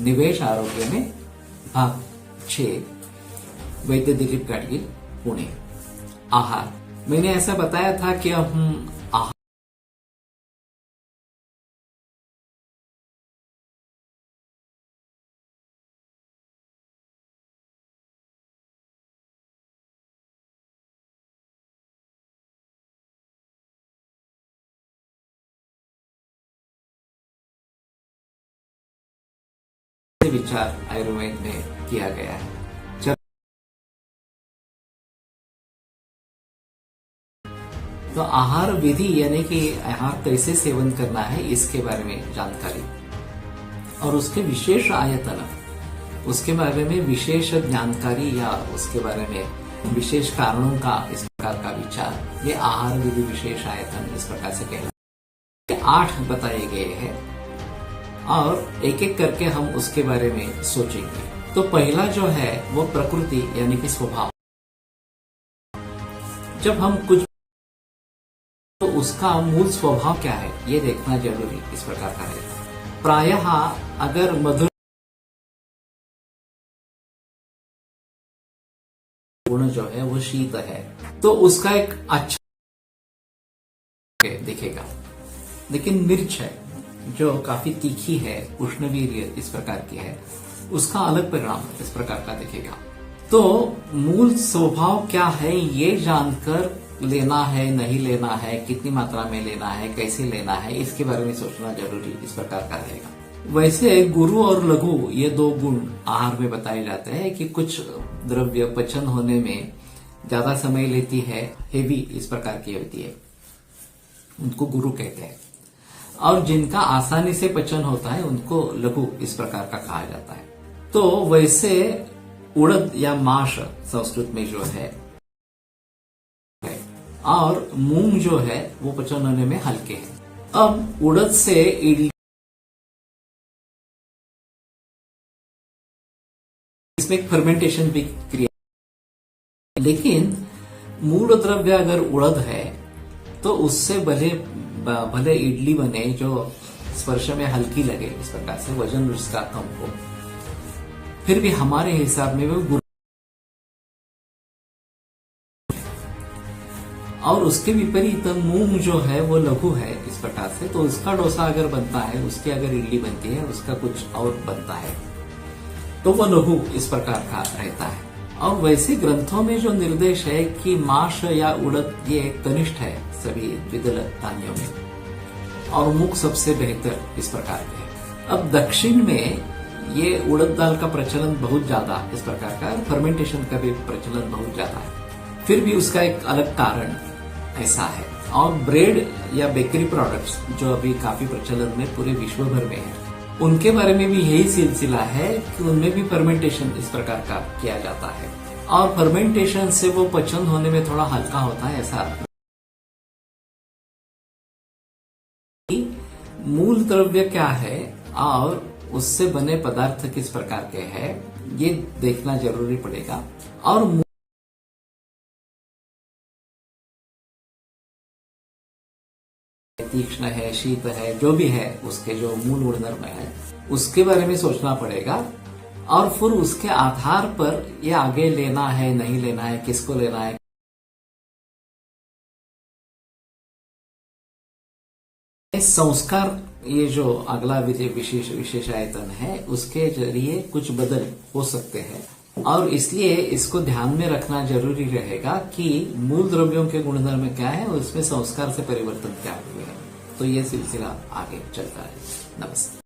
निवेश आरोग्य में भाग 6 वैद्य दिलीप गाडगीळ पुणे। आहार, मैंने ऐसा बताया था कि अब हम आहार विचार आयुर्वेद में किया गया है। तो आहार विधि यानी कि आहार कैसे सेवन करना है इसके बारे में जानकारी और उसके विशेष आयतन, उसके बारे में विशेष जानकारी या उसके बारे में विशेष कारणों का इस प्रकार का विचार, ये आहार विधि विशेष आयतन इस प्रकार से कहलाता है। 8 बताए गए हैं और एक एक करके हम उसके बारे में सोचेंगे। तो पहला जो है वो प्रकृति यानी कि स्वभाव। जब हम कुछ तो उसका मूल स्वभाव क्या है ये देखना जरूरी इस प्रकार का है। प्रायः अगर मधुर गुण जो है वो शीत है तो उसका एक अच्छा दिखेगा, लेकिन मिर्च है जो काफी तीखी है, उष्णवीर्य इस प्रकार की है, उसका अलग परिणाम इस प्रकार का दिखेगा। तो मूल स्वभाव क्या है ये जानकर लेना है नहीं लेना है, कितनी मात्रा में लेना है, कैसे लेना है, इसके बारे में सोचना जरूरी इस प्रकार का रहेगा। वैसे गुरु और लघु ये 2 गुण आहार में बताए जाते हैं कि कुछ द्रव्य पचन होने में ज्यादा समय लेती है, हेवी इस प्रकार की होती है, उनको गुरु कहते हैं, और जिनका आसानी से पचन होता है उनको लघु इस प्रकार का कहा जाता है। तो वैसे उड़द या माश संस्कृत में जो है और मूंग जो है वो पचन होने में हल्के हैं। अब उड़द से इडली, इसमें एक फर्मेंटेशन भी क्रिया, लेकिन मूल द्रव्य अगर उड़द है तो उससे भले इडली बने जो स्पर्श में हल्की लगे इस प्रकार से, वजन उसका कम हो, फिर भी हमारे हिसाब में वो, और उसके विपरीत मूंग जो है वो लघु है इस प्रकार से, तो उसका डोसा अगर बनता है, उसकी अगर इडली बनती है, उसका कुछ और बनता है तो वो लघु इस प्रकार का रहता है। और वैसे ग्रंथों में जो निर्देश है कि माश या उड़द ये कनिष्ठ है सभी द्विदल धान्यों में और मूंग सबसे बेहतर इस प्रकार के है। अब दक्षिण में ये उड़द दाल का प्रचलन बहुत ज्यादा इस प्रकार का, फर्मेंटेशन का भी प्रचलन बहुत ज्यादा है, फिर भी उसका एक अलग कारण ऐसा है। और ब्रेड या बेकरी प्रोडक्ट्स जो अभी काफी प्रचलन में पूरे विश्व भर में है, उनके बारे में भी यही सिलसिला है कि उनमें भी फर्मेंटेशन इस प्रकार का किया जाता है और फर्मेंटेशन से वो पचन होने में थोड़ा हल्का होता है। ऐसा मूल द्रव्य क्या है और उससे बने पदार्थ किस प्रकार के हैं ये देखना जरूरी पड़ेगा। और तीक्ष्ण है, शीत है, जो भी है उसके जो मूल गुणधर्म है उसके बारे में सोचना पड़ेगा और फिर उसके आधार पर ये आगे लेना है नहीं लेना है, किसको लेना है। संस्कार ये जो अगला विशेष आयतन है उसके जरिए कुछ बदल हो सकते हैं और इसलिए इसको ध्यान में रखना जरूरी रहेगा कि मूल द्रव्यों के गुणधर्म क्या है और उसमें संस्कार से परिवर्तन क्या हुए हैं। तो ये सिलसिला आगे चलता है। नमस्ते।